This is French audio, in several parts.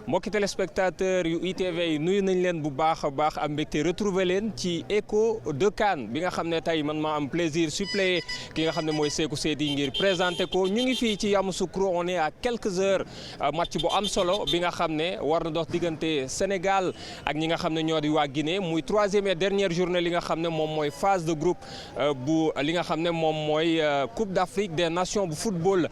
mbokki téléspectateur yu ITV yi nuyu nañ leen bu baax a baax am mbégte retrouver leen ci écho de CAN bi nga xam ne tey man maa am plaisir suppléer ki nga xam ne mooy Sékou Seydi ngir présenter ko ñu ngi fii ci Yamoussoukro on est à quelques heures match bu am solo bi nga xam ne war na dox diggante Sénégal ak ñi nga xam ne ñoo di waa Guinée muy troisième et dernière journée li nga xam ne moom mooy phase de groupe bu li nga xam ne moom mooy Coupe d'Afrique des Nations bu football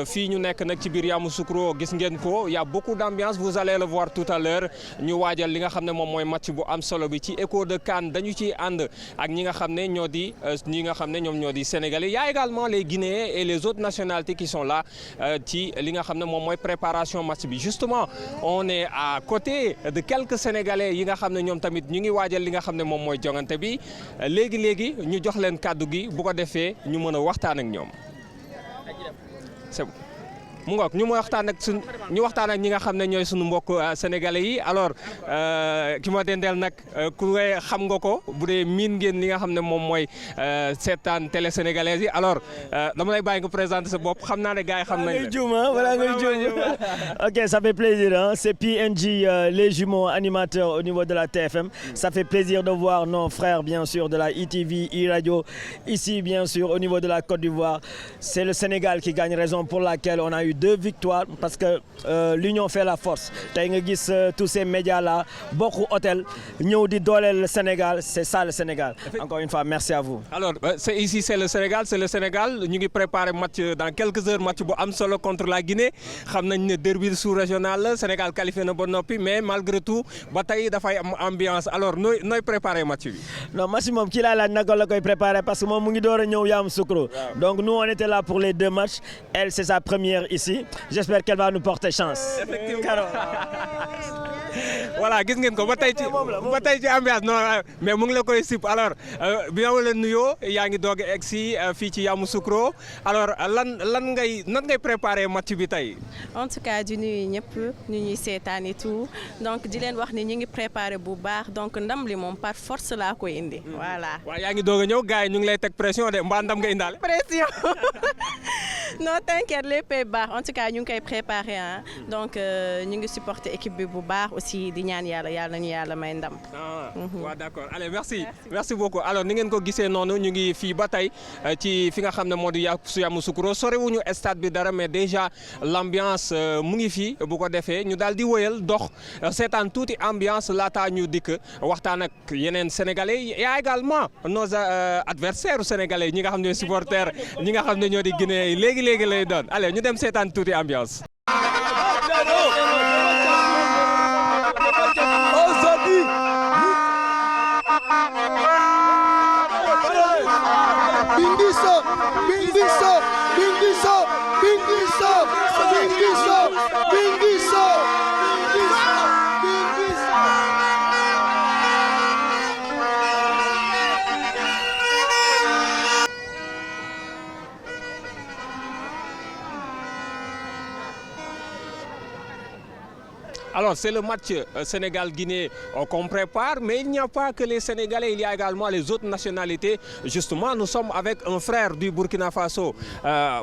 fii ñu nekk nag ci biir Yamoussoukro gis ngeen ko y a beaucoup d'ambiance vous allez le voir tout à l'heure ñu waajal li nga xam ne moom mooy match bu am solo bi ci écho de CAN dañu ciy ànd ak ñi nga xam ne ñoo di ñoom ñoo di sénégalais y a également les Guinéens et les autres nationalités qui sont là ci li nga xam ne moom mooy préparation match bi justement on est à côté de quelques sénégalais yi nga xam ne ñoom tamit ñu ngi waajal li nga xam ne moom mooy jongante bi léegi ñu jox leen kàddu gi bu ko defee ñu mën a waxtaan ak ñoom c'est bon. mu ngoog ñu waxtaan ak ñi nga xam ne ñooy suñu mbokk sénégalais yi alors ki ma dendeel nag ku xam nga ko bu dee miin ngeen li nga xam ne moom mooy seetaan télé sénégalaise yi alors dama lay bàyyi nga présenter sa bopp xam naa ne gars yi xam nañ la. Ok, ça fait plaisir hein? C'est PNJ les jumeaux animateurs au niveau de la TFM. Ça fait plaisir de voir nos frères bien sûr de la ITV, iRadio ici bien sûr au niveau de la Côte d'Ivoire. C'est le Sénégal qui gagne, raison pour laquelle on a eu 2 victoires parce que l'union fait la force. Tey nga gis tous ces médias là beaucoup hôtel ñëw di dooleel le Sénégal, c'est ça le Sénégal. Encore une fois merci à vous. Alors c'est le Sénégal ñu ngi préparer match dans quelques heures match bu am solo contre la Guinée xam nañ ne derby sous-régional la Sénégal qualifié na ba noppi mais malgré tout ba tey dafay am ambiance alors nooy préparer match bi. Non match moom kii laa laaj naka la koy préparer parce que moom mu ngi door a ñëw Yamoussoukro. Donc nous on était là pour les 2 matchs. Elle c'est sa première ici. J'espère qu'elle va nous porter chance. Effectivement. Voilà gis ngeen ko ba tey ci ambiance non mais mu ngi la koy sip alors bi ma la nuyoo yaa ngi doog a egg si fii ci Yamoussoukro alors nan ngay préparer match bi tey. En tout cas di nuyu ñëpp ñu ñuy seetaan et tout donc di leen wax ni ñu ngi préparer bu baax donc ndam li moom par force laa koy indi. Voilà. waaw yaa ngi doog a ñëw gars yi ñu ngi lay teg pression de mbaa ndam nga indaale. Pression non t'inquiète lépp baax en tout cas ñu ngi koy préparer ah donc ñu ngi supporter équipe bi bu baax aussi di ñaan yàlla nañu yàlla may ndam. waaw d'accord allez merci beaucoup alors ni ngeen ko gisee noonu ñu ngi fii ba tey ci fi nga xam ne moo di Yamoussoukro sorewuñu stade bi dara mais déjà l'ambiance mu ngi fii bu ko defee ñu daal di wëyal dox seetaan tuuti ambiance laata ñu dikk waxtaan ak yeneen sénégalais y a également nos adversaires sénégalais ñi nga xam ne supporters ñi nga xam ne ñoo di Guinée léegi lay doon allez ñu dem seetaan tuuti ambiance. Alors c'est le match Sénégal-Guinée qu'on prépare mais il n'y a pas que les Sénégalais, il y a également les autres nationalités. Justement, nous sommes avec un frère du Burkina Faso.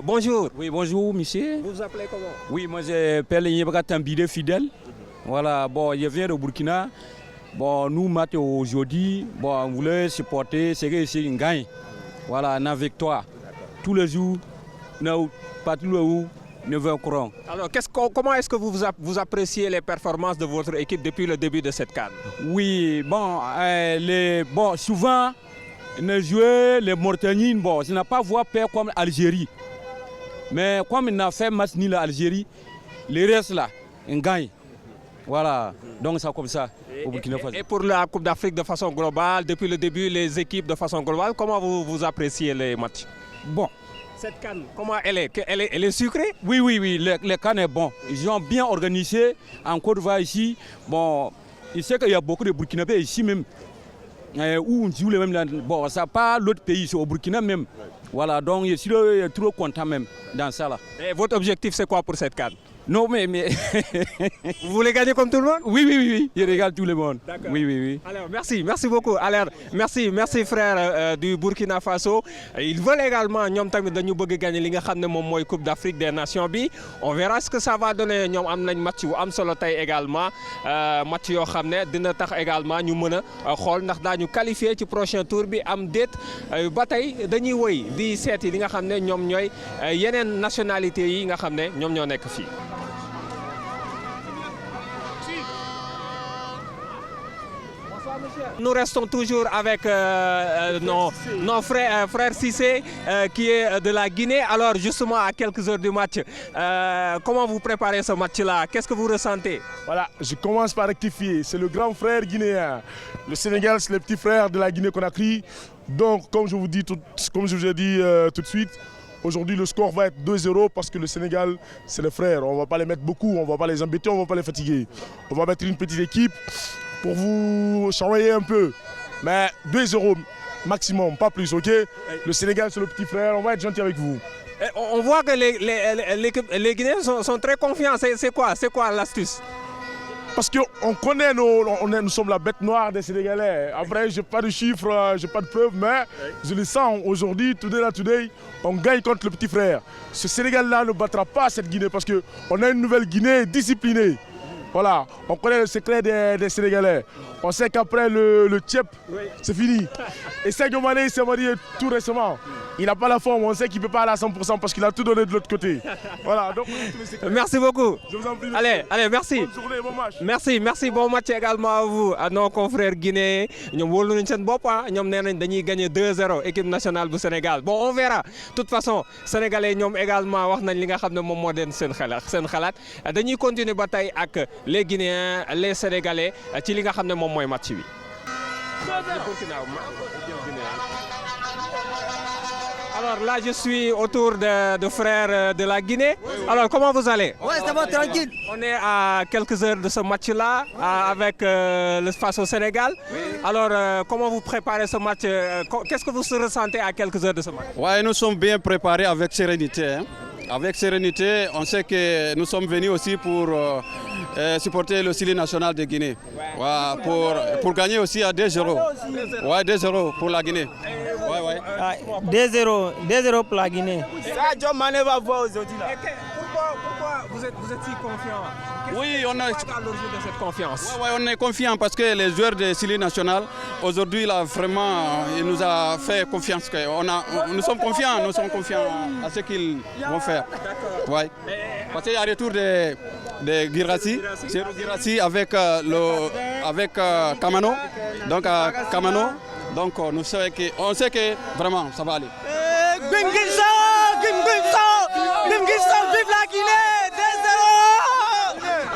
Bonjour. Oui, bonjour monsieur. Vous vous appelez comment? Oui, moi je m'appelle Yebaka Tambide Fidèle. Voilà, bon, je viens de Burkina. Bon, nous match aujourd'hui, bon, on voulait supporter, c'est que c'est une gagne. Voilà, une victoire. Tous les jours, pas tous les jours. Alors, comment est-ce que vous appréciez les performances de votre équipe depuis le début de cette CAN? Oui, bon, souvent, les joueurs, les Mauritaniens, bon, je n'ai pas vu peur comme l'Algérie. Mais comme on a fait match ni l'Algérie, les restes là, on gagne. Voilà, donc c'est comme ça au Burkina Faso. Et pour la Coupe d'Afrique de façon globale, depuis le début, les équipes de façon globale, comment vous appréciez les matchs? Bon. Cette CAN, comment elle est sucrée? Oui, le CAN est bon. Ils ont bien organisé en Côte d'Ivoire ici. Bon, il sait qu'il y a beaucoup de Burkinabés ici même. Où on joue les mêmes. Bon, ça pas l'autre pays, c'est au Burkina même. Voilà, donc je suis trop content même dans ça là. Et votre objectif c'est quoi pour cette CAN? Non, mais... Vous voulez gagner comme tout le monde? Oui, oui, oui, oui. Il régale tout le monde. D'accord. Oui, oui, oui. Alors, merci beaucoup. Alors, merci frère du Burkina Faso. Ils veulent également, ñoom tamit dañu bëgg gagner li nga xam ne moom mooy Coupe d'Afrique des Nations bi. On verra ce que ça va donner. ñoom am nañ match wu am solo tey également match yoo xam ne dina tax également ñu mën a xool ndax daañu qualifié ci prochain tour bi am déet ba tey dañuy wëy di seeti li nga xam ne ñoom ñooy yeneen nationalité yi nga xam ne ñoom ñoo nekk fii. Nous restons toujours avec nos frères Cissé qui est de la Guinée. Alors justement à quelques heures du match, comment vous préparez ce match-là? Qu'est-ce que vous ressentez? Voilà, je commence par rectifier. C'est le grand frère guinéen. Le Sénégal, c'est le petit frère de la Guinée-Conakry. Donc, comme je vous ai dit tout de suite, aujourd'hui le score va être 2-0 parce que le Sénégal, c'est le frère. On ne va pas les mettre beaucoup, on ne va pas les embêter, on ne va pas les fatiguer. On va mettre une petite équipe pour vous charrier un peu. Mais 2-0 maximum, pas plus, ok? Le Sénégal, c'est le petit frère, on va être gentil avec vous. Et on voit que les Guinéens sont très confiants. C'est quoi l'astuce? Parce qu'on connaît, nous sommes la bête noire des Sénégalais. Après, je n'ai pas de chiffres, je n'ai pas de preuves, mais je le sens aujourd'hui, today, on gagne contre le petit frère. Ce Sénégal-là ne battra pas cette Guinée parce qu'on a une nouvelle Guinée disciplinée. Voilà, on connaît le secret des Sénégalais. On sait qu'après le Tchèp, c'est fini. Et Sadio Mané s'est marié tout récemment. Il n'a pas la forme, on sait qu'il ne peut pas aller à 100% parce qu'il a tout donné de l'autre côté. Voilà, donc merci beaucoup. Je vous en prie. Allez, merci. Bonne journée, bon match. Merci, bon match également à vous, à nos confrères guinéens. Ñoom wóolu nañ seen bopp ñoom nee nañ dañuy gagner 2-0 équipe nationale du Sénégal. Bon, on verra. De toute façon, Sénégalais ñoom également wax nañ li nga xam ne moom moo den seen xalaat. Dañuy continuer ba tey ak les Guinéens, les Sénégalais ci li nga xam ne moom mooy match bi. Alors là, je suis autour de frères de la Guinée. Alors, comment vous allez? Ouais, ça va, tranquille. On est à quelques heures de ce match-là avec le face au Sénégal. Oui. Alors, comment vous préparez ce match? Qu'est-ce que vous ressentez à quelques heures de ce match? Ouais, nous sommes bien préparés avec sérénité. Hein. Avec sérénité, on sait que nous sommes venus aussi pour supporter le style national de Guinée. Ouais, pour gagner aussi à 2-0. Ouais, 2-0 pour la Guinée. Ouais, ouais. 2-0 pour la Guinée. Sadio Mané va voir aujourd'hui là. Pourquoi vous êtes si confiant? Oui, on a. À l'origine de cette confiance. Ouais, on est confiant parce que les joueurs de Sili National, aujourd'hui, là, vraiment, il nous a fait confiance. Nous sommes confiants à ce qu'ils vont faire. Ouais. Parce qu'il y a le retour de Guirassy, avec Kamano. Donc, Donc, on sait que vraiment, ça va aller. Guinguisso, vive la Guinée!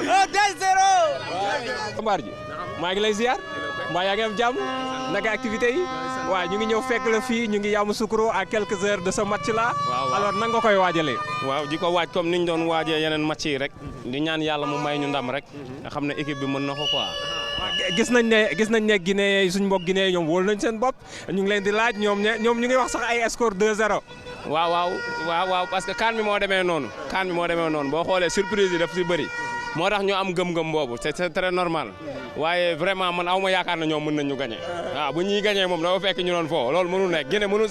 2-0! 2-0! Mbaar ji maa ngi lay ziar mbaa yaa ngi am jàmm naka activité yi waaw ñu ngi ñëw fekk la fii ñu ngi Yamoussoukro à quelques heures de ce match là. Alors nan nga koy waajalee. waaw di ko waaj comme ni ñu doon waajee yeneen match yi rek di ñaan yàlla mu may ñu ndam rek nga xam ne équipe bi mën na ko quoi. gis nañ ne Guinée suñu mbokk Guinée ñoom wóolu nañ seen bopp ñu ngi leen di laaj ñoom ñu ngi wax sax ay score 2-0. waaw parce que CAN bi moo demee noonu boo xoolee surprise yi daf si bëri moo tax ñu am gëm-gëm boobu c'est très normal waaye vraiment man awma yaakaar na ñoom mën nañ ñu gagné waaw bu ñuy gagné moom dafa fekk ñu doon foo loolu mënul nekk Guinée mënul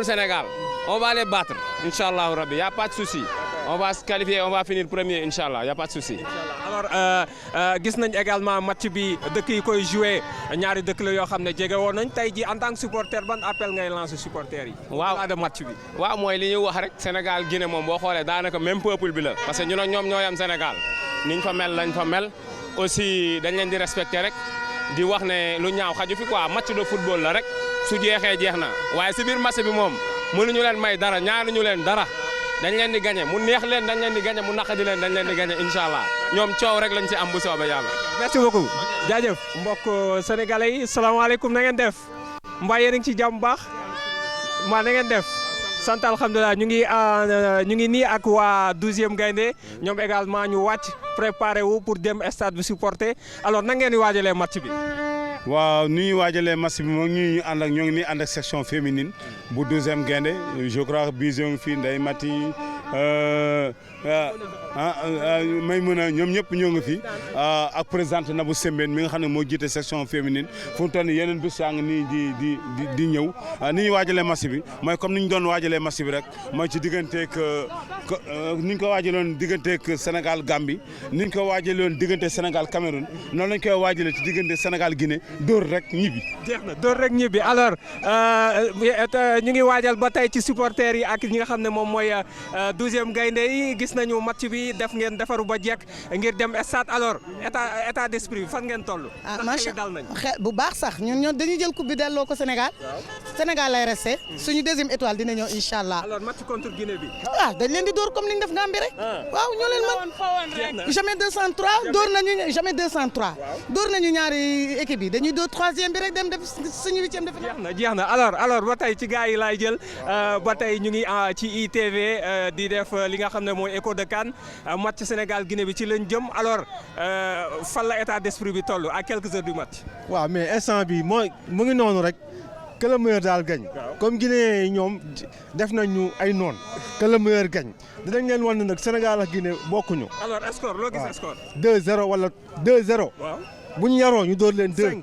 Sénégal on va les battre inchallah rabbi y a pas de souci on va se qualifier on va finir premier inchallah y a pas de souci. Alors gis nañ également match bi dëkk yi koy joué ñaari dëkk la yoo xam ne jege woon nañ tey ji en tant que supporter ban appel ngay lancer supporters yi. waaw de match bi. waaw mooy li ñuy wax rek Sénégal Guinée moom boo xoolee daanaka même peuple bi la parce que ñun ak ñoom ñooy am Sénégal niñ fa mel lañ fa mel aussi dañ leen di respecter rek di wax ne lu ñaaw xaju fi quoi match de football la rek su jeexee jeex na waaye si biir match bi moom mënuñu leen may dara ñaanuñu leen dara. dañ leen di gagné mu neex leen dañ leen di gagné mu naqadi leen dañ leen di gagné incha allah ñoom coow rek lañ ci am bu soobee yàlla. merci beaucoup jaajëf mbokk sénégalais yi salaamaaleykum na ngeen def mbaa yéen a ngi ci jàmm baax mbaa na ngeen def sant alhamdulilah ñu ngi nii ak waa 12e gaynde ñoom également ñu wàcc préparé wu pour dem stade bi supporter alors na ngeen di waajalee match bi. waaw nu ñuy waajalee match bi moom ñoo ngi nii ànd ak section féminine bu 12e gaynde je crois que Bisou ngi fi Ndeye Mati may mën a ñoom ñëpp ñoo ngi fi ak présidente Nabou Sembène mi nga xam ne moo jiite section féminine fu mu toll nii yeneen bés yaa ngi nii di ñëw ni ñu waajalee match bi mooy comme ni ñu doon waajalee match bi rek mooy ci digganteeg ni ñu ko waajaloon digganteeg Sénégal Gambie ni ñu ko waajaloon diggante Sénégal Cameroun noonu lañ koy waajalee ci diggante Sénégal Guinée dóor rek ñibbi. jeex na dóor rek ñibbi alors ñu ngi waajal ba tey ci supporters yi ak ñi nga xam ne moom mooy 12e gaynde yi gis nañu match bi def ngeen defaru ba jekk ngir dem stade alors état d'esprit bi fan ngeen toll. macha dal nañ bu baax sax ñun dañuy jël coupe bi delloo ko Sénégal. Sénégal lay resté suñu deuxième étoile dina ñëw incha allah. alors match contre Guinée bi. dañ leen di dóor comme ni ñu def Gambie rek. waaw ñoo leen mën. jamais 203 dóor nañu jamais 203. dóor nañu ñaari équipe yi dañuy dóor troisième bi rek dem def suñu huitième de finale. jeex na alors ba tey ci gars yi laay jël ba tey ñu ngi ci ITV di def li nga xam ne mooy écho de CAN match Sénégal Guinée bi ci lañ jëm alors fan la état d'esprit bi toll à quelques heures du match. waaw mais instant bi mooy mu ngi noonu rek que le meilleur daal gagne comme Guinée yi ñoom def nañu ay noon que le meilleur gagne dinañ leen wan ne nag Sénégal ak Guinée bokkuñu. alors score loo gis score. 2-0 wala 2-0. waaw bu ñu yaroo ñu dóor leen 2.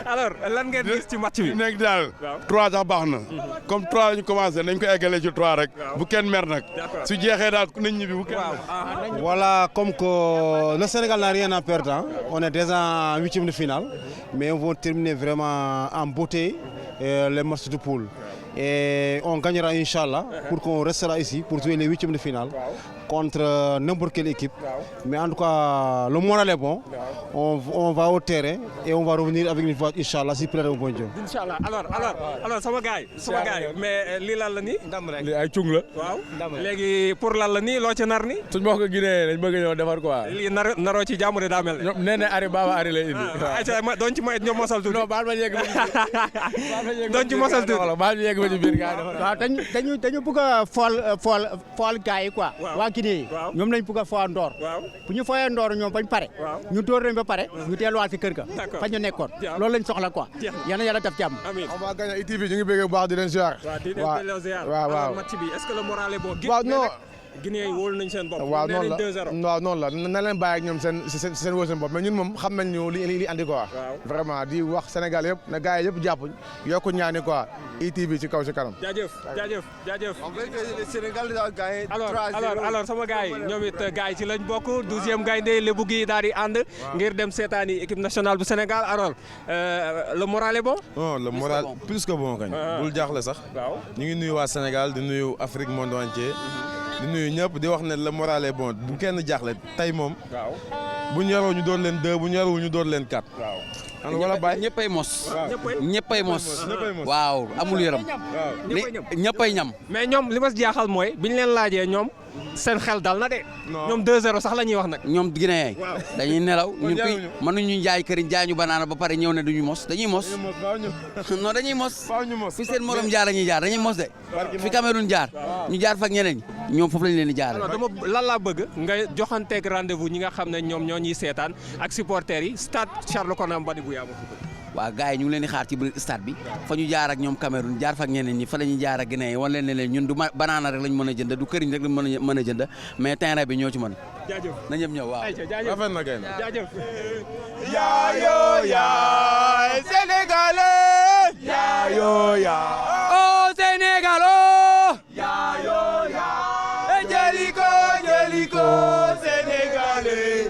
alors lan ngeen gis ci match bi. nekk daal 3 sax baax na. comme 3 la ñu commencé nañ ko eggalee ci 3 rek. bu kenn mer nag. su jeexee daal nañ ñibbi bu kenn mer. Voilà, comme que le Sénégal n'a rien à perdre, hein. On est déjà en huitième de finale, mais on va terminer vraiment en beauté les matchs de poule. Et on gagnera Inch'Allah pour qu'on restera ici pour jouer les huitièmes de finale contre n'importe quelle équipe. Mais en tout cas, le moral est bon. On va au terrain et on va revenir avec une voix Inch'Allah si plaît au bon Dieu. Inch'Allah. Alors sama gars mais lii lan la nii. ndam rek lii ay cung la. waaw léegi pour lan la nii loo ci nar ni. suñ mbokk Guinée dañ bëgg ñëw defar quoi. lii naroo ci jàmm de daa mel ne. ñoom nee na Ari Baba Ari lay indi. ayca doon ci may ñoom mosal tuuti. non baal ma yegg doon ci mosal tuuti. baal ma yegg ba ci biir gars yi waaw dañu bëgg a fool gars yi quoi. waa Guinée yi ñoom lañ bëgg a foo ndoor. bu ñu fooyee ndoor ñoom bañ pare. ñu door leen ba pare. ñu delluwaat si kër ga. fa ñu nekkoon. loolu lañ soxla quoi. yal na yàlla def jàmm. amiin on va gagner ITV ñu ngi bëgg bu baax di leen ziar. waaw match bi est-ce que le moral est bon. waaw non Guinée yi wóolu nañ seen bopp. waaw noonu la na leen bàyyi ak ñoom seen wóolu seen bopp mais ñun moom xam nañ ñu li andi quoi. vraiment di wax Sénégal yëpp na gars yi yëpp jàpp yokku ñaani quoi ITV ci kaw ci kanam. jaajëf. En fait, le Sénégal a gagné 3-0. alors sama gars yi ñoom it gars yi ci lañ bokk 12e gaynde Lebu gi daal di ànd ngir dem seetaani équipe nationale bu Sénégal alors le moral est bon. non le moral plus que bon kañ. bul jaaxle sax. waaw ñu ngi nuyu waa Sénégal di nuyu Afrique monde entier. di nuyu ñëpp di wax ne le moral est bon bu kenn jaaxle tey moom. bu ñu yaroo ñu doon leen 2 bu ñu yaroo ñu doon leen 4. wala bàyyi ñëppay mos. ñëppay mos. waaw amul yaram. ñëppay ñam. mais ñoom li ma jaaxal mooy bi ñu leen laajee ñoom seen xel dal na de. ñoom 2-0 sax la ñuy wax nag. ñoom Guinée yi dañuy nelaw ñun kuy mënuñu jaay këriñ jaay ñu banaana ba pare ñëw ne duñu mos dañuy mos. non dañuy mos. fi seen morom jaar dañuy jaar dañuy mos de. fi Cameroun jaar ñu jaar fa ak ñeneen ñoom foofu lañ leen di jaaree. dama lan laa bëgg nga joxanteeg rendez-vous ñi nga xam ne ñoom ñoo ñuy seetaan ak supporters yi stade Charles Konan Badibou yaa ma waaw gars yi ñu ngi leen di xaar ci biir stade bi fa ñu jaar ak ñoom Cameroun jaar fa ak ñeneen ñi fa la ñuy jaar ak Guinée yi wan leen ne leen ñun du banaana rek lañ mën a jënd du këriñ rek lañ mën a jënd mais terrain bi ñoo ci mën. jaajëf na ñëpp ñëw waaw. rafet na kay jaajëf. Yaayo yaa Sénégalais. Yaayo yaa. Oh Sénégal oh. Yaayo yaa. Jëliko Sénégalais.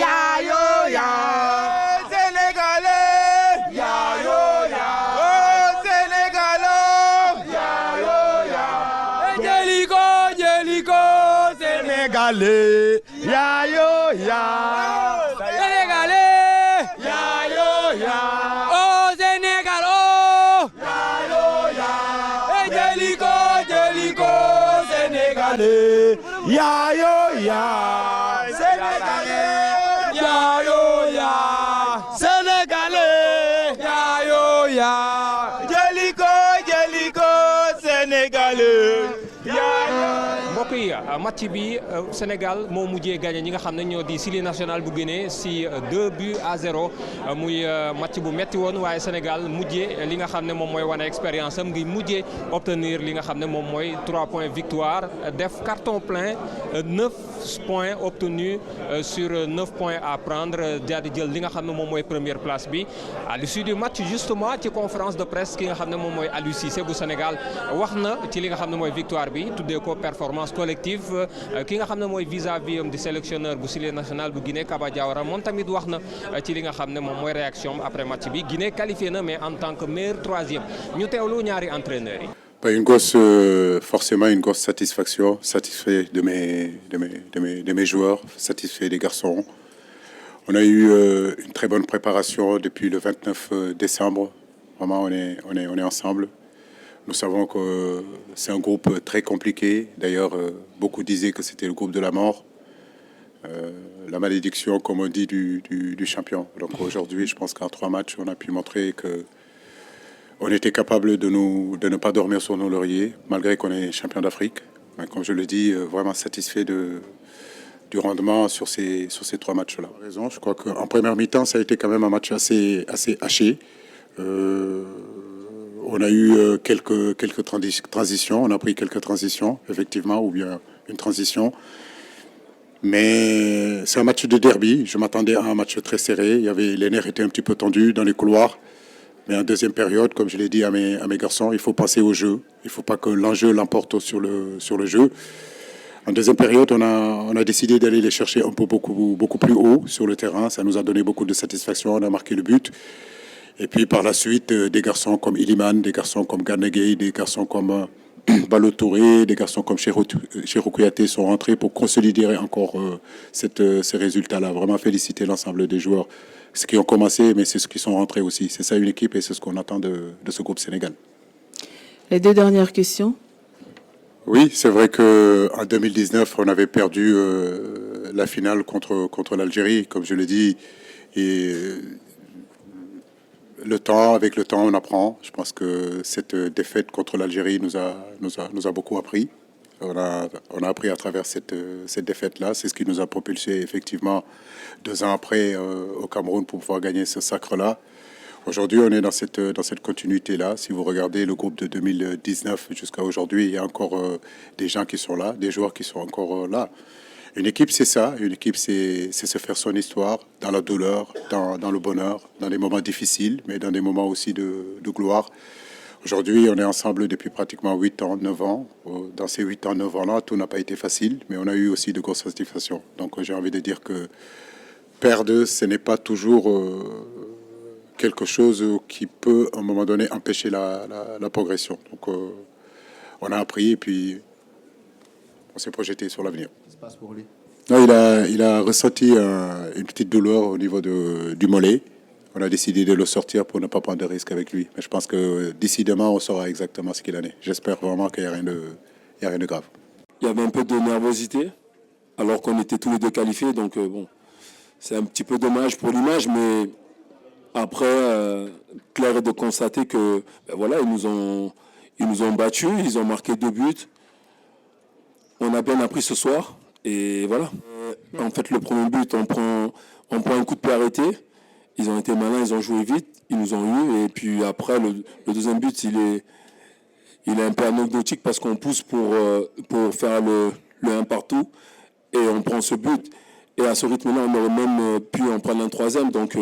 Yaayo yaa. Sénégalais, yaayo yaa. Sénégalais, yaayo yaa. oh Sénégal oh. Yaayo yaa. Jëliko Sénégalais, yaayo yaa. Sénégalais, yaayo yaa. Sénégalais, yaayo yaa. Jëliko Sénégalais. mbokk yi match bi Sénégal moo mujjee gagné ñi nga xam ne ñoo di Syli National bu Guinée si 2-0 muy match bu metti woon waaye Sénégal mujjee li nga xam ne moom mooy wane expérience am ngi mujjee obtenir li nga xam ne moom mooy 3 points victoire def carton plein 9 points obtenus sur 9 points à prendre daal di jël li nga xam ne moom mooy première place bi à l'issue du match justement ci conférence de presse ki nga xam ne moom mooy Aliou Cissé bu Sénégal wax na ci li nga xam ne mooy victoire bi tuddee ko performance collective ki nga xam ne mooy vis-à-vis am di sélectionneur bu Syli National bu Guinée Kaba Diawara moom tamit wax na ci li nga xam ne moom mooy réaction après match bi Guinée qualifié na mais en tant que meilleur troisième ñu teewlu ñaari entraîneurs yi. Forcément une grosse satisfaction, satisfait de mes joueurs, satisfait des garçons. On a eu une très bonne préparation depuis le 29 décembre. Vraiment, on est ensemble. Nous savons que c'est un groupe très compliqué. D'ailleurs, beaucoup disaient que c'était le groupe de la mort. La malédiction, comme on dit, du champion. Donc aujourd'hui, je pense qu'en 3 matchs, on a pu montrer que on était capable de ne pas dormir sur nos lauriers, malgré qu'on est champion d'Afrique. Mais comme je le dis, vraiment satisfait du rendement sur ces 3 matchs-là. Raison, je crois qu'en première mi-temps, ça a été quand même un match assez haché. On a eu quelques transitions, on a pris quelques transitions, effectivement, ou bien une transition. Mais c'est un match de derby. Je m'attendais à un match très serré. Les nerfs étaient un petit peu tendus dans les couloirs. Mais en deuxième période, comme je l'ai dit à mes garçons, il faut passer au jeu. Il ne faut pas que l'enjeu l'emporte sur le jeu. En deuxième période, on a décidé d'aller les chercher un peu beaucoup plus haut sur le terrain. Ça nous a donné beaucoup de satisfaction. On a marqué le but. Et puis par la suite, des garçons comme Iliman, des garçons comme Gana Gueye, des garçons comme Ballo Touré, des garçons comme Cheikhou Kouyaté sont rentrés pour consolider encore ces résultats-là. Vraiment féliciter l'ensemble des joueurs. Ce qui ont commencé, mais c'est ceux qui sont rentrés aussi. C'est ça une équipe et c'est ce qu'on attend de ce groupe Sénégal. Les 2 dernières questions. Oui, c'est vrai qu'en 2019, on avait perdu la finale contre l'Algérie, comme je l'ai dit. Et avec le temps, on apprend. Je pense que cette défaite contre l'Algérie nous a beaucoup appris. On a appris à travers cette défaite-là. C'est ce qui nous a propulsé effectivement 2 ans après au Cameroun pour pouvoir gagner ce sacre-là. Aujourd'hui, on est dans cette continuité-là. Si vous regardez le groupe de 2019 jusqu'à aujourd'hui, il y a encore des gens qui sont là, des joueurs qui sont encore là. Une équipe, c'est ça. Une équipe, c'est se faire son histoire dans la douleur, dans le bonheur, dans des moments difficiles, mais dans des moments aussi de gloire. Aujourd'hui, on est ensemble depuis pratiquement 8 ans, 9 ans. Dans ces 8 ans, 9 ans-là, tout n'a pas été facile, mais on a eu aussi de grosses satisfactions. Donc j'ai envie de dire que perdre, ce n'est pas toujours quelque chose qui peut, à un moment donné, empêcher la progression. Donc on a appris et puis on s'est projeté sur l'avenir. Qu'est-ce qui se passe pour lui? Non, il a ressenti une petite douleur au niveau du mollet. On a décidé de le sortir pour ne pas prendre de risques avec lui. Mais je pense que d'ici demain, on saura exactement ce qu'il en est. J'espère vraiment qu'il n'y a rien de grave. Il y avait un peu de nervosité, alors qu'on était tous les 2 qualifiés. Donc bon, c'est un petit peu dommage pour l'image, mais après, clair est de constater que voilà, ils nous ont battus, ils ont marqué 2 buts. On a bien appris ce soir. Et voilà. En fait, le premier but, on prend un coup de pied arrêté. Ils ont été malins, ils ont joué vite, ils nous ont eu. Et puis après, le deuxième but, il est un peu anecdotique parce qu'on pousse pour faire le 1 partout. Et on prend ce but. Et à ce rythme-là, on aurait même pu en prendre un 3e. Donc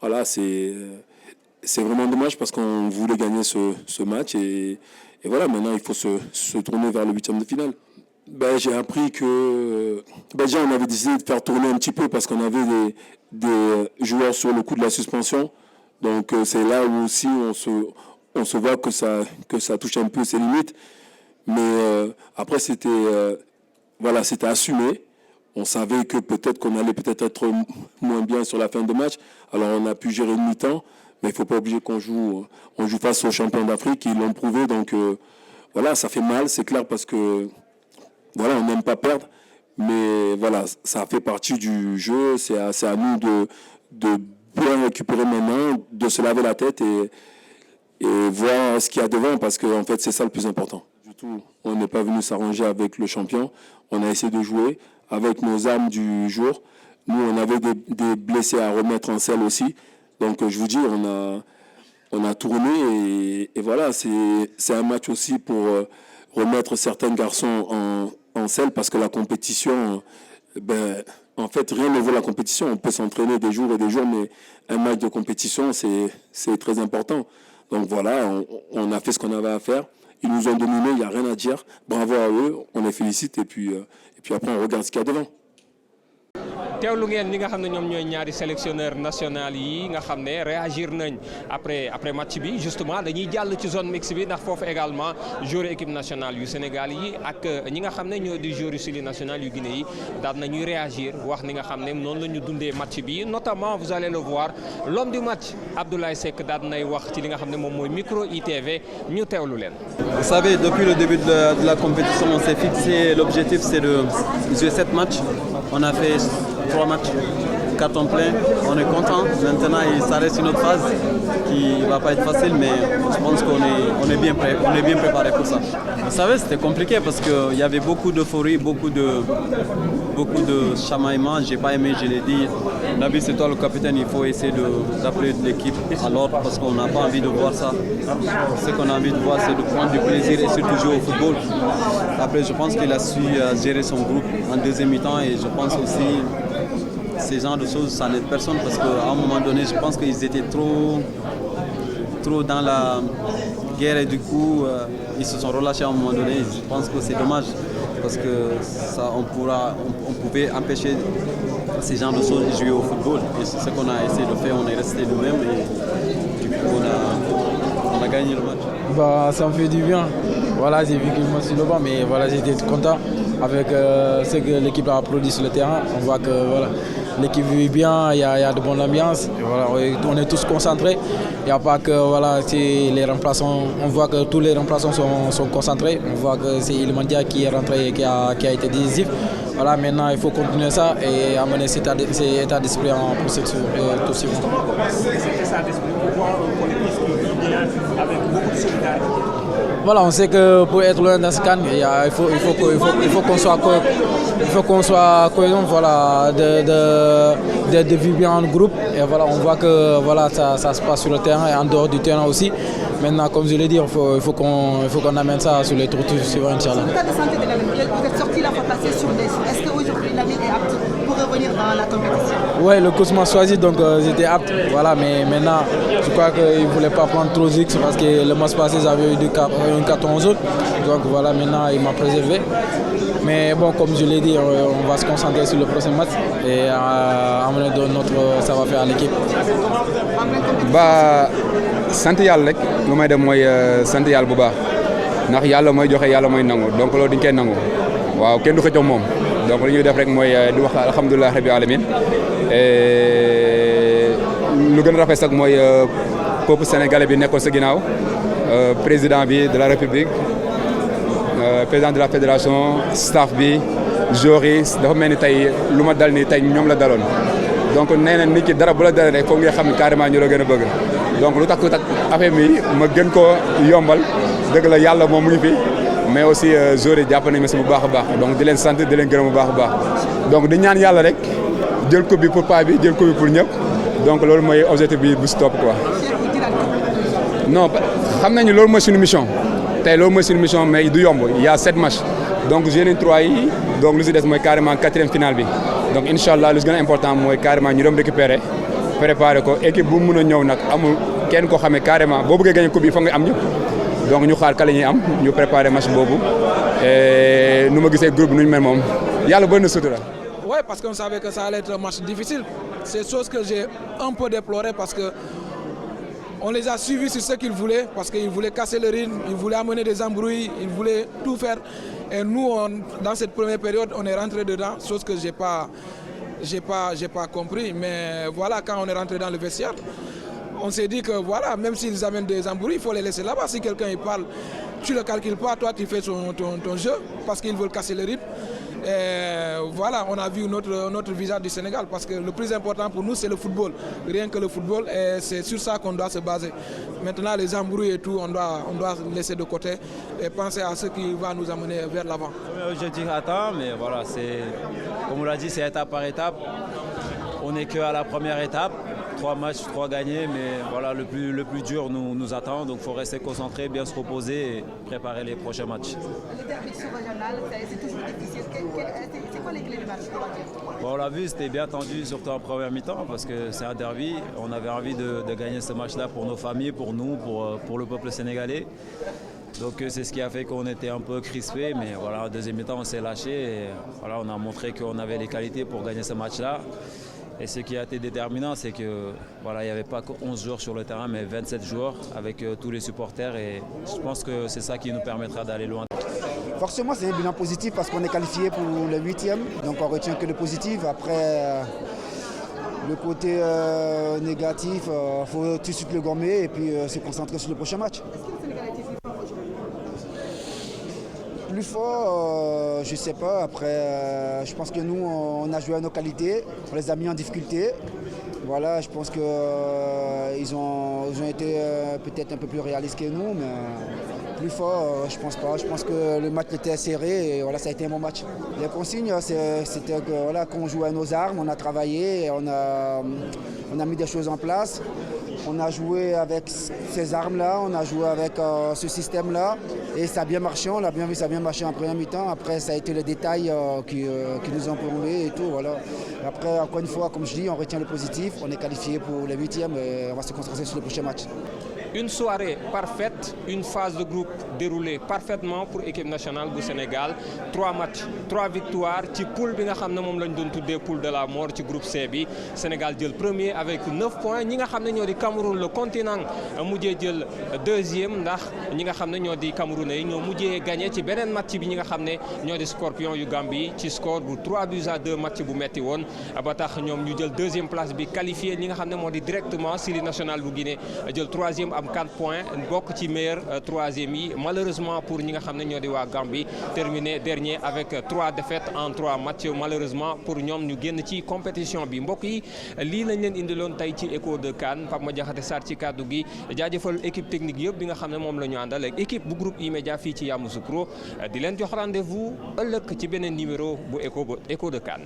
voilà, c'est vraiment dommage parce qu'on voulait gagner ce match. Et voilà, maintenant, il faut se tourner vers le 8e de finale. J'ai appris que déjà on avait décidé de faire tourner un petit peu parce qu'on avait des joueurs sur le coup de la suspension. Donc c'est là où aussi on se voit que ça touche un peu ses limites. Mais après c'était assumé. On savait que peut-être qu'on allait être moins bien sur la fin de match. Alors on a pu gérer une mi-temps, mais il ne faut pas oublier qu'on joue face aux champions d'Afrique. Ils l'ont prouvé. Donc voilà, ça fait mal, c'est clair, parce que voilà, on n'aime pas perdre, mais voilà, ça fait partie du jeu. C'est à nous de bien récupérer maintenant, de se laver la tête et voir ce qu'il y a devant, parce que en fait, c'est ça le plus important. surtout, on n'est pas venu s'arranger avec le champion. On a essayé de jouer avec nos âmes du jour. Nous, on avait des blessés à remettre en selle aussi. Donc, je vous dis, on a tourné et voilà, c'est un match aussi pour remettre certains garçons en selle parce que la compétition, en fait, rien ne vaut la compétition. On peut s'entraîner des jours et des jours, mais un match de compétition, c'est très important. Donc voilà, on a fait ce qu'on avait à faire. Ils nous ont dominés, il n'y a rien à dire. Bravo à eux, on les félicite et puis après on regarde ce qu'il y a devant. teewlu ngeen ñi nga xam ne ñoom ñooy ñaari sélectionneur national yi nga xam ne réagir nañ après match bi justement dañuy jàll ci zone mixte bi ndax foofu également joueur équipe nationale yu Sénégal yi ak ñi nga xam ne ñoo di joueur yu Sili national yu Guinée yi daal nañuy réagir wax ni nga xam ne noonu la ñu dundee match bi notamment vous allez le voir l'homme du match Abdoulaye Seck daal nay wax ci li nga xam ne moom mooy micro ITV ñu teewlu leen. Vous savez, depuis le début de la compétition, on s'est fixé l'objectif, c'est de jouer 7 matchs. On a fait 3 matchs, carton plein, on est content. Maintenant, ça reste une autre phase qui ne va pas être facile, mais je pense qu'on est bien prêt, on est bien préparé pour ça. Vous savez, c'était compliqué parce qu'il y avait beaucoup d'euphorie, beaucoup de chamaillement. J'ai pas aimé, je l'ai dit. David, c'est toi le capitaine, il faut essayer d'appeler l'équipe à l'ordre parce qu'on n'a pas envie de voir ça. Ce qu'on a envie de voir, c'est de prendre du plaisir et surtout jouer au football. Après, je pense qu'il a su gérer son groupe en deuxième mi-temps et je pense aussi ces genres de choses, ça n'aide personne parce qu'à un moment donné, je pense qu'ils étaient trop dans la guerre et du coup, ils se sont relâchés à un moment donné. Je pense que c'est dommage parce que ça, on pouvait empêcher ces genres de choses de jouer au football. Et c'est ce qu'on a essayé de faire, on est resté nous-mêmes et du coup, on a gagné le match. Ça me fait du bien. Voilà, j'ai vu que je me suis levé, mais voilà, j'étais content avec ce que l'équipe a produit sur le terrain. On voit que voilà, l'équipe vit bien, il y a de bonne ambiance. Voilà, on est tous concentrés. Il n'y a pas que voilà, les remplaçants. On voit que tous les remplaçants sont concentrés. On voit que c'est Ilimandia qui est rentré et qui a été décisif. Voilà, maintenant il faut continuer ça et amener cet état d'esprit en processus tout suivant. Cet état d'esprit, pourquoi un collectif qui vit bien avec beaucoup de solidarité? Voilà, on sait que pour être loin dans ce can, il faut qu'on soit cohérent, voilà, de vivre bien en groupe. Et voilà, on voit que voilà, ça se passe sur le terrain et en dehors du terrain aussi. Maintenant, comme je l'ai dit, il faut qu'on amène ça sur les tours suivants, Inch'Allah. L'état de santé de l'ami, vous êtes sorti la fois passée sur des. Est-ce qu'aujourd'hui l'ami est apte pour revenir dans la compétition? Oui, le coach m'a choisi, donc j'étais apte. Voilà, mais maintenant, je crois qu'il ne voulait pas prendre trop de risques parce que le mois passé, j'avais eu un carton jaune. Donc voilà, maintenant, il m'a préservé. Mais bon, comme je l'ai dit, on va se concentrer sur le prochain match et amener notre savoir-faire à l'équipe. sant yàlla rek lu may def mooy sant yàlla bu baax ndax yàlla mooy joxe yàlla mooy nangu donc loolu dañ koy nangu waaw kenn du ko jox moom donc li ñuy def rek mooy di wax alhamdulilah rabbi alamin lu gën a rafet sax mooy peuple sénégalais bi nekkoon sa ginnaaw président bi de la république président de la fédération staff bi joueurs yi dafa mel ni tey lu ma dal ni tey ñoom la daloon donc nee na nit ki dara bu la dalee rek foog nga xam ne carrément ñu la gën a bëgg donc lu tax affaire bi ma gën koo yombal dëgg la yàlla moom mu ngi fi mais aussi joueurs yi jàpp nañu ma si bu baax a baax donc di leen sant di leen gërëm bu baax a baax donc di ñaan yàlla rek jël coupe bi pour paa bi jël coupe bi pour ñëpp donc loolu mooy objectif bi bu si topp quoi. non xam nañu loolu mooy suñu mission tey loolu mooy suñu mission mais du yomb il y a 7 matchs donc Jeune 3 yi donc lu si des mooy carrément 4e finale bi donc incha allah lu si gën a important mooy carrément ñu dem récupérer préparer ko équipe bu mun a ñëw nag amul kenn koo xamee carrément boo bëggee gagner coupe bi foog nga am ñëpp donc ñu xaar ka la ñuy am ñu préparer match boobu et nu ma gisee groupe bi nu ñu mel moom yàlla bëri na sutura. Oui, parce qu'on savait que ça allait être un match difficile. C'est chose que j'ai un peu déploré parce que on les a suivis sur ce qu'ils voulaient, parce qu'ils voulaient casser le rythme, ils voulaient amener des embrouilles, ils voulaient tout faire. Et nous, dans cette première période, on est rentré dedans, chose que j'ai pas compris. Mais voilà, quand on est rentré dans le vestiaire, on s'est dit que voilà, même s'ils amènent des embrouilles, il faut les laisser là-bas. Si quelqu'un il parle, tu le calcules pas, toi tu fais ton jeu, parce qu'ils veulent casser le rythme. Et voilà, on a vu notre visage du Sénégal parce que le plus important pour nous, c'est le football. Rien que le football, et c'est sur ça qu'on doit se baser. Maintenant, les embrouilles et tout, on doit laisser de côté et penser à ce qui va nous amener vers l'avant. Je dis attends, mais voilà, comme on l'a dit, c'est étape par étape. On n'est qu'à la première étape. 3 matchs, 3 gagnés, mais voilà, le plus dur nous attend. Donc il faut rester concentré, bien se reposer et préparer les prochains matchs. Le derby régional, c'est toujours difficile. C'est quoi les clés du match? Bon, on l'a vu, c'était bien tendu, surtout en première mi-temps, parce que c'est un derby. On avait envie de gagner ce match-là pour nos familles, pour nous, pour le peuple sénégalais. Donc c'est ce qui a fait qu'on était un peu crispés, mais voilà, en deuxième mi-temps, on s'est lâché et voilà, on a montré qu'on avait les qualités pour gagner ce match-là. Et ce qui a été déterminant, c'est que voilà, il n'y avait pas que 11 joueurs sur le terrain, mais 27 joueurs avec tous les supporters. Et je pense que c'est ça qui nous permettra d'aller loin. Forcément, c'est un bilan positif parce qu'on est qualifié pour le 8e. Donc on retient que le positif. Après, le côté négatif, il faut tout de suite le gommer et puis se concentrer sur le prochain match. Est-ce que le Sénégal a été plus fort aujourd'hui? Plus fort, je ne sais pas. Après, je pense que nous, on a joué à nos qualités. On les a mis en difficulté. Voilà, je pense qu'ils ont été peut-être un peu plus réalistes que nous, mais plus fort, je pense pas. Je pense que le match était serré et voilà, ça a été un bon match. Les consignes, c'était que voilà, qu'on joue à nos armes, on a travaillé, on a mis des choses en place. On a joué avec ces armes-là, on a joué avec ce système-là et ça a bien marché, on l'a bien vu, ça a bien marché en première mi-temps. Après, ça a été les détails qui nous ont plombé et tout. Voilà. Après, encore une fois, comme je dis, on retient le positif, on est qualifié pour le 8e et on va se concentrer sur le prochain match. Une soirée parfaite, une phase de groupe déroulée parfaitement pour l'équipe nationale du Sénégal. 3 matchs, 3 victoires. Ci poule bi nga xam ne moom lañ doon tuddee poule de la mort ci groupe C bi Sénégal jël premier avec 9 points. Ñi nga xam ne ñoo di Cameroun le continent mujjee jël deuxième ndax ñi nga xam ne ñoo di Camerounais yi ñoo mujjee gagné ci beneen match bi ñi nga xam ne ñoo di Scorpion yu Gambie ci score bu 3-2 match bu metti woon ba tax ñoom ñu jël deuxième place bi qualifié ñi nga xam ne moo di directement Syli national bu Guinée jël troisième. 4 points bokk ci meilleur troisième yi malheureusement pour ñi nga xam ne ñoo di waa Gambie terminé dernier avec 3 défaites en 3 matchs malheureusement pour ñoom ñu génn ci compétition bi mbokk yi lii lañ leen indiloon tey ci écho de CAN Pape Madiakhaté Sarr ci kàddu gi jaajëfal équipe technique yëpp bi nga xam ne moom la ñu àndal ak équipe bu groupe E-Media fii ci Yamoussoukro di leen jox rendez-vous ëllëg ci beneen numéro bu écho de CAN